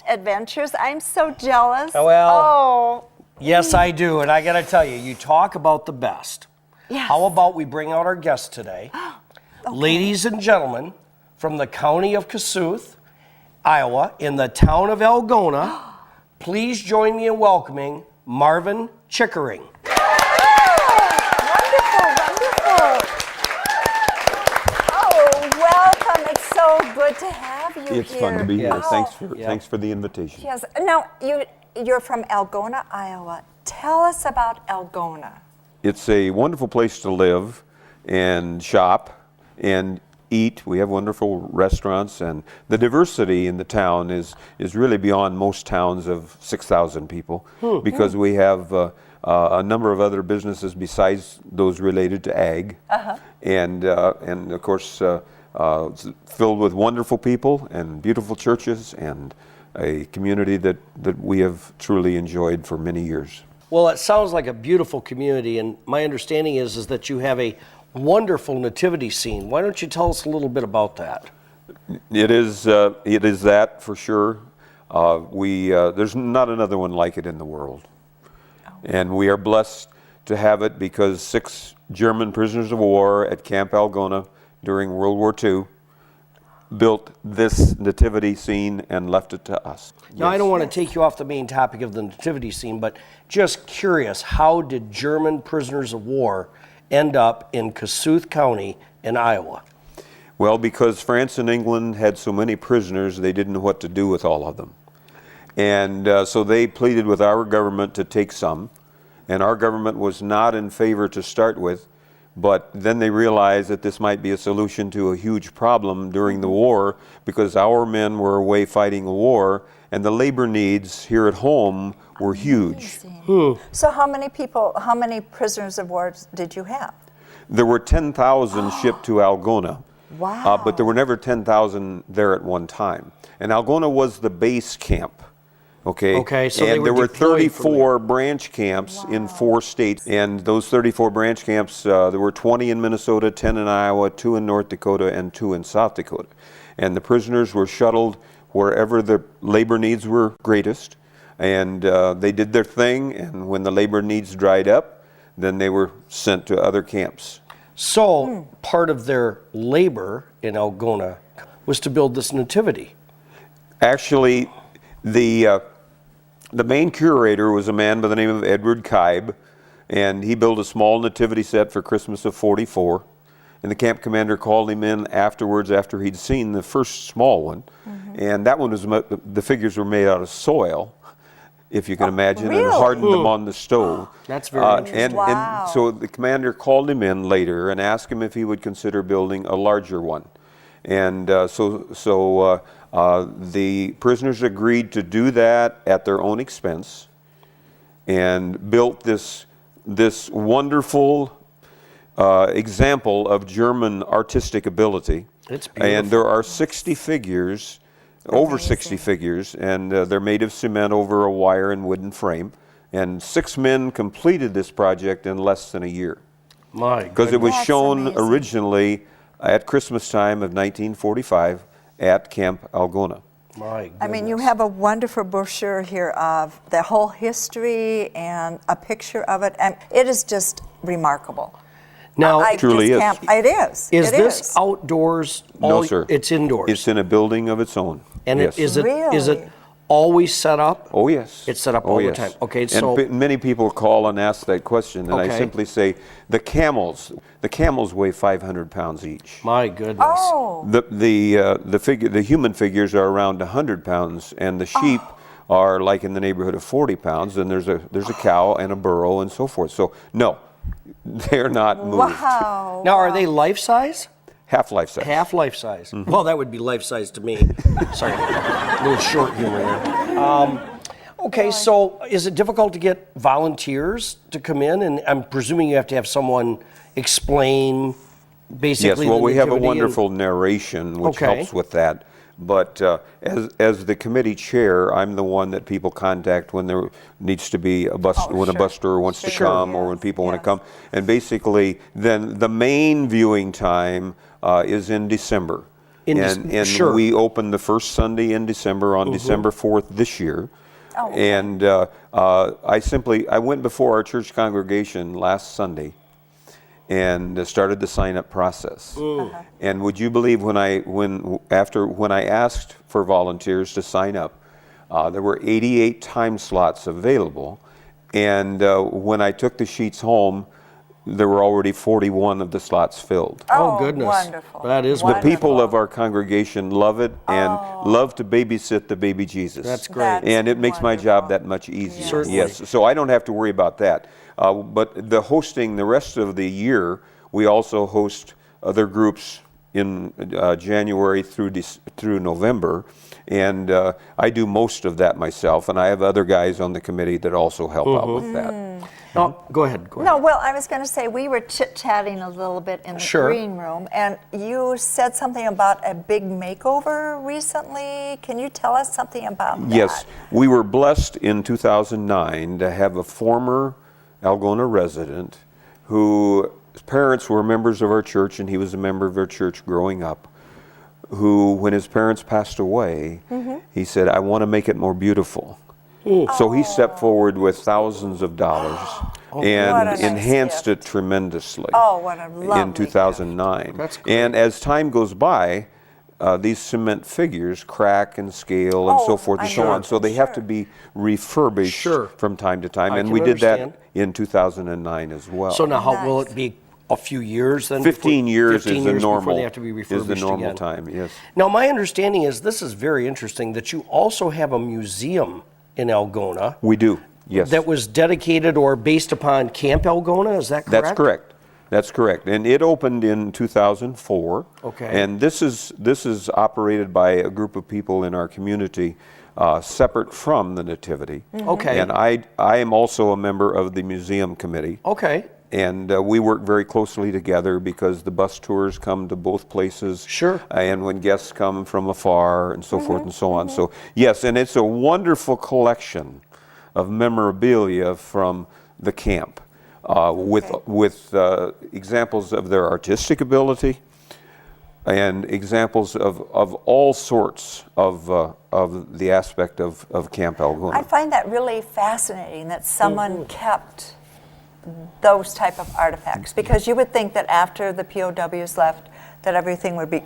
adventures. I'm so jealous. Well, yes, I do. And I got to tell you, you talk about the best. Yes. How about we bring out our guests today? Ladies and gentlemen, from the county of Kossuth, Iowa, in the town of Algona, please join me in welcoming Marvin Chickering. Good to have you It's here. fun to be here. Wow. Thanks for the invitation. Yes. Now, you're from Algona, Iowa. Tell us about Algona. It's a wonderful place to live and shop and eat. We have wonderful restaurants, and the diversity in the town is really beyond most towns of 6,000 people because we have a number of other businesses besides those related to ag, and of course it's filled with wonderful people and beautiful churches and a community that we have truly enjoyed for many years. Well, it sounds like a beautiful community, and my understanding is that you have a wonderful nativity scene. Why don't you tell us a little bit about that? It is that for sure. There's not another one like it in the world. And we are blessed to have it because 6 German prisoners of war at Camp Algona during World War II built this nativity scene and left it to us. Now, I don't want to take you off the main topic of the nativity scene, but just curious, how did German prisoners of war end up in Kossuth County in Iowa? Well, because France and England had so many prisoners, they didn't know what to do with all of them. And so they pleaded with our government to take some, and our government was not in favor to start with. But then they realized that this might be a solution to a huge problem during the war because our men were away fighting a war and the labor needs here at home were huge. So how many prisoners of war did you have? There were 10,000 shipped to Algona. Wow. But there were never 10,000 there at one time. And Algona was the base camp. Okay, so and there were deployed from 34 branch camps in 4 states, and those 34 branch camps, there were 20 in Minnesota, 10 in Iowa, 2 in North Dakota, and 2 in South Dakota. And the prisoners were shuttled wherever the labor needs were greatest, and they did their thing, and when the labor needs dried up, then they were sent to other camps. So part of their labor in Algona was to build this nativity. Actually, the main curator was a man by the name of Edward Kybe, and he built a small nativity set for Christmas of '44. And the camp commander called him in afterwards after he'd seen the first small one. And that one was, the figures were made out of soil, if you can imagine, and hardened them on the stove. That's very interesting. And so the commander called him in later and asked him if he would consider building a larger one. And the prisoners agreed to do that at their own expense and built this wonderful example of German artistic ability. It's beautiful. And there are 60 figures, over 60 figures, and they're made of cement over a wire and wooden frame. And 6 men completed this project in less than a year. My goodness. Because it was shown originally at Christmas time of 1945 at Camp Algona. My goodness. I mean, you have a wonderful brochure here of the whole history and a picture of it, and it is just remarkable. Now, it truly is. It is. Is this outdoors? No, sir. It's indoors. It's in a building of its own. And yes. is it Really? always set up? Oh, yes. It's set up all the time. Okay, and so many people call and ask that question, and I simply say the camels weigh 500 pounds each. My goodness. Oh. The human figures are around 100 pounds, and the sheep are like in the neighborhood of 40 pounds. And there's a cow and a burro and so forth. So no, they're not moved. Wow. Now, are they life size? Half life size. Half life size. Well, that would be life size to me. Sorry, a little short humor there. Okay, so is it difficult to get volunteers to come in? And I'm presuming you have to have someone explain basically. Yes, well, we have a nativity wonderful narration which helps with that. But as the committee chair, I'm the one that people contact when there needs to be a bus, when a bus tour wants to come, or when people want to come. And basically, then the main viewing time is in December. and sure. we opened the first Sunday in December on December 4th this year. Oh, okay. And I went before our church congregation last Sunday and started the sign-up process. And would you believe when I asked for volunteers to sign up, there were 88 time slots available, and when I took the sheets home, there were already 41 of the slots filled. Oh, goodness. Wonderful. That is The wonderful. people of our congregation love it and love to babysit the baby Jesus. That's great. That's And it makes my job wonderful. that much easier. Certainly. Yes, so I don't have to worry about that. But the hosting the rest of the year, we also host other groups in January through November. And I do most of that myself, and I have other guys on the committee that also help out with that. Oh, go ahead. No, well, I was going to say, we were chit-chatting a little bit in the Sure. green room, and you said something about a big makeover recently. Can you tell us something about that? Yes, we were blessed in 2009 to have a former Algona resident whose parents were members of our church, and he was a member of our church growing up, who, when his parents passed away, he said, I want to make it more beautiful. So he stepped forward with thousands of dollars What a and nice enhanced gift. it tremendously Oh, what a lovely in 2009. That's great. And as time goes by, these cement figures crack and scale and so Oh, forth and I so know. on. So they have to Sure. be refurbished Sure. from time to time. I And can we did understand. that in 2009 as well. So now, how will Nice. it be? A few years then? 15 years 15 is the years normal. before they have to be refurbished is the normal again. time? Yes. Now, my understanding is this is very interesting that you also have a museum in Algona We do. Yes. that was dedicated or based upon Camp Algona. Is that correct? That's correct. That's correct. And it opened in 2004. Okay. And this is operated by a group of people in our community separate from the Nativity. Okay. And I am also a member of the museum committee. Okay. And we work very closely together because the bus tours come to both places. Sure. And when guests come from afar and so forth and so on. So, yes, and it's a wonderful collection of memorabilia from the camp with examples of their artistic ability and examples of all sorts of the aspect of Camp Algona. I find that really fascinating that someone kept those type of artifacts, because you would think that after the POWs left, that everything would be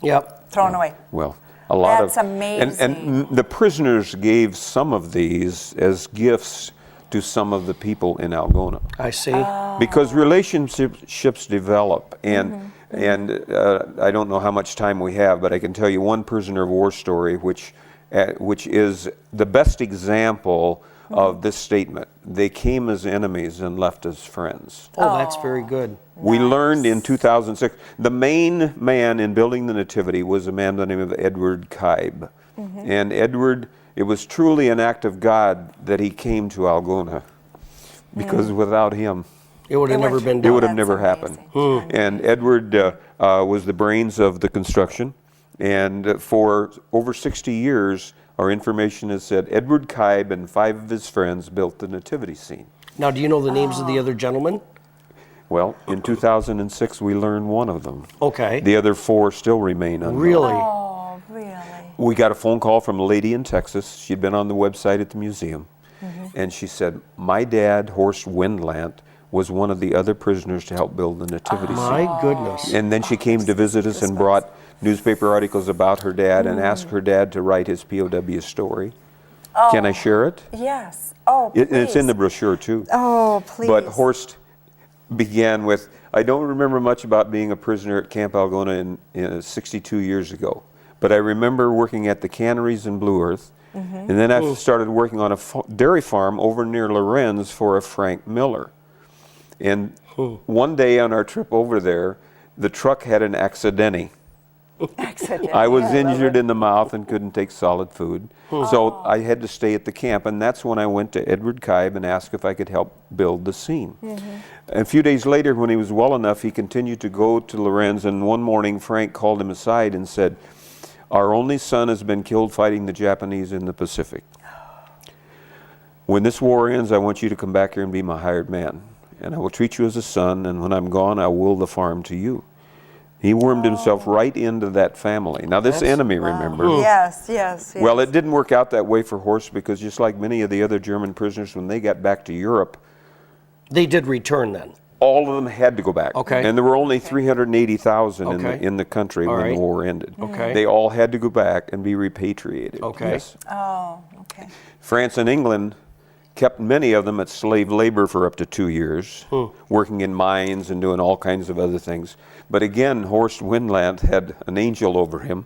Yep. thrown away. Well, a lot That's of amazing. and the prisoners gave some of these as gifts to some of the people in Algona I see. because relationships develop, and I don't know how much time we have, but I can tell you one prisoner of war story which is the best example of this statement. They came as enemies and left as friends. Oh, that's very good. We learned in 2006, the main man in building the Nativity was a man by the name of Edward Kybe. And Edward, it was truly an act of God that he came to Algona, because without him, It would have never been it done. would have That's never happened. amazing. And Edward was the brains of the construction. And for over 60 years, our information has said Edward Kybe and 5 of his friends built the Nativity Scene. Now, do you know the names of the other gentlemen? Well, in 2006, we learned one of them. Okay. The other 4 still remain unknown. Really? Oh, really? We got a phone call from a lady in Texas. She'd been on the website at the museum. And she said, my dad, Horst Wendlandt, was one of the other prisoners to help build the Nativity Scene. My goodness. And then she came to visit us and brought newspaper articles about her dad and asked her dad to write his POW story. Can I share it? Yes. Oh, please. And it's in the brochure too. Oh, please. But Horst began with, I don't remember much about being a prisoner at Camp Algona in 62 years ago, but I remember working at the canneries in Blue Earth, and then I started working on a dairy farm over near Lorenz for a Frank Miller. And one day on our trip over there, the truck had an accidente. Accident. I was Yeah, love injured it. in the mouth and couldn't take solid food. So I had to stay at the camp, and that's when I went to Edward Kybe and asked if I could help build the scene. A few days later, when he was well enough, he continued to go to Lorenz, and one morning Frank called him aside and said, our only son has been killed fighting the Japanese in the Pacific. When this war ends, I want you to come back here and be my hired man, and I will treat you as a son, and when I'm gone, I'll will the farm to you. He wormed himself right into that family. Now, this enemy, remember? Yes, yes, yes. Well, it didn't work out that way for Horst because just like many of the other German prisoners, when they got back to Europe, They did return then. all of them had to go back. Okay. And there were only 380,000 Okay. in the country All when right. the war ended. Okay. They all had to go back and be repatriated. Okay. Yes. Oh, okay. France and England kept many of them at slave labor for up to 2 years, working in mines and doing all kinds of other things. But again, Horst Wendland had an angel over him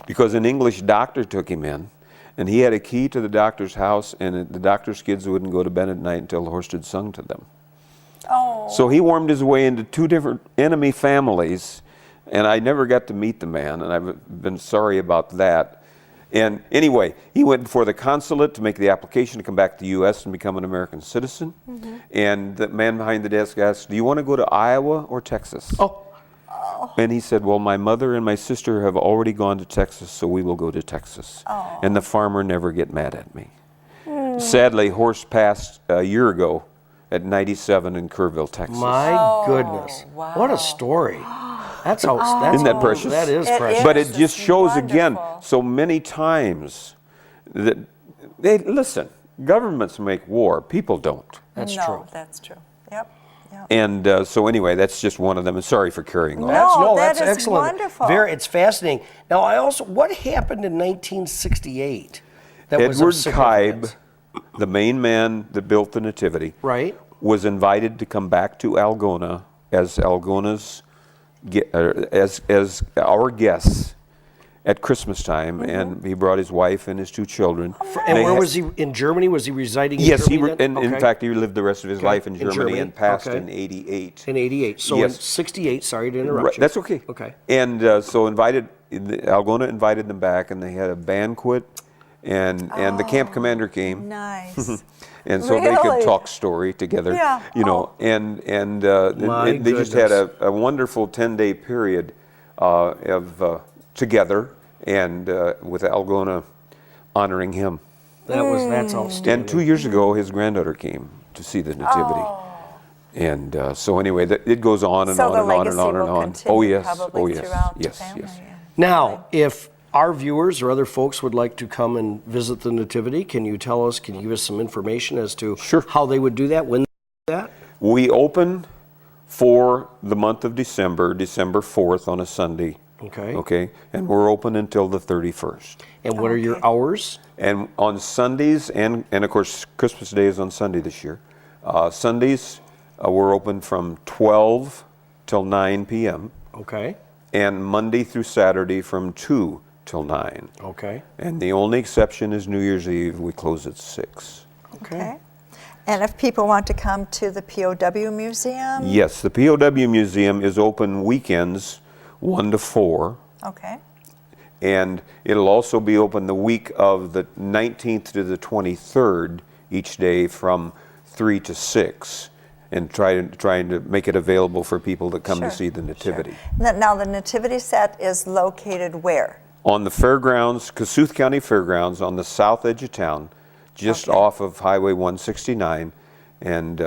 because an English doctor took him in, and he had a key to the doctor's house, and the doctor's kids wouldn't go to bed at night until Horst had sung to them. Oh. So he wormed his way into 2 different enemy families, and I never got to meet the man, and I've been sorry about that. And anyway, he went before the consulate to make the application to come back to the U.S. and become an American citizen. And the man behind the desk asked, "Do you want to go to Iowa or Texas?" Oh. And he said, "Well, my mother and my sister have already gone to Texas, so we will go to Texas." And the farmer never get mad at me. Sadly, Horst passed a year ago at 97 in Kerrville, Texas. My goodness. wow. What a story. That's that's Isn't that precious? That is It precious. is. But it just It's shows again wonderful. so many times that they listen. Governments make war; people don't. That's no, true. that's true. Yep. Yep. And so anyway, that's just one of them. And sorry for carrying on. No. That's that is excellent. wonderful. It's fascinating. Now, what happened in 1968? That was of Edward Kybe, significance? the main man that built the Nativity, Right. was invited to come back to Algona as Algona's as our guests at Christmas time, and he brought his wife and his 2 children. And They where had- was he? In Germany? Was he residing in Yes, Germany then? in Okay. fact, he lived the rest of his life in In Germany, Germany, and passed okay. in '88. In 88. So in Yes. 68, sorry to interrupt Right, you. that's okay. Okay. And so Algona invited them back, and they had a banquet, and the camp commander came, Nice. and so they could Really? talk story together. Yeah. You know, and My they just had goodness. a wonderful 10-day period of together, and with Algona honoring him. That's outstanding. And 2 years ago, his granddaughter came to see the Nativity. And so anyway, it goes on and So on the and on and legacy on and will on. continue Oh yes, probably oh yes, throughout the yes, family. yes. Yeah. Now, if our viewers or other folks would like to come and visit the Nativity, can you give us some information as to Sure. how they would do that, when they do that? We open for the month of December 4th on a Sunday. Okay. Okay, and we're open until the 31st. And what are your hours? And on Sundays, and of course Christmas Day is on Sunday this year. Sundays, we're open from 12 till 9 p.m. Okay. and Monday through Saturday from 2 till 9. Okay. And the only exception is New Year's Eve. We close at 6. Okay. And if people want to come to the POW Museum? Yes, the POW Museum is open weekends 1 to 4. Okay. And it'll also be open the week of the 19th to the 23rd each day from 3 to 6, and trying to make it available for people that come Sure, to see the Nativity. Now, the Nativity set is located where? On the fairgrounds, Kossuth County Fairgrounds, on the south edge of town, just off of Highway 169, and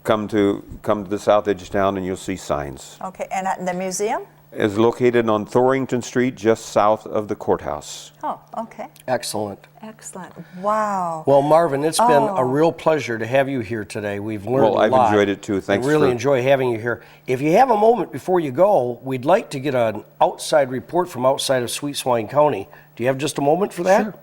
come to the south edge of town and you'll see signs. Okay, and the museum? Is located on Thorington Street, just south of the courthouse. Oh, okay. Excellent. Excellent. Wow. Well, Marvin, it's been a real pleasure to have you here today. We've learned a lot. Well, I've enjoyed it too. Thanks. I really for enjoy having you here. If you have a moment before you go, we'd like to get an outside report from outside of Sweet Swine County. Do you have just a moment for that? Sure.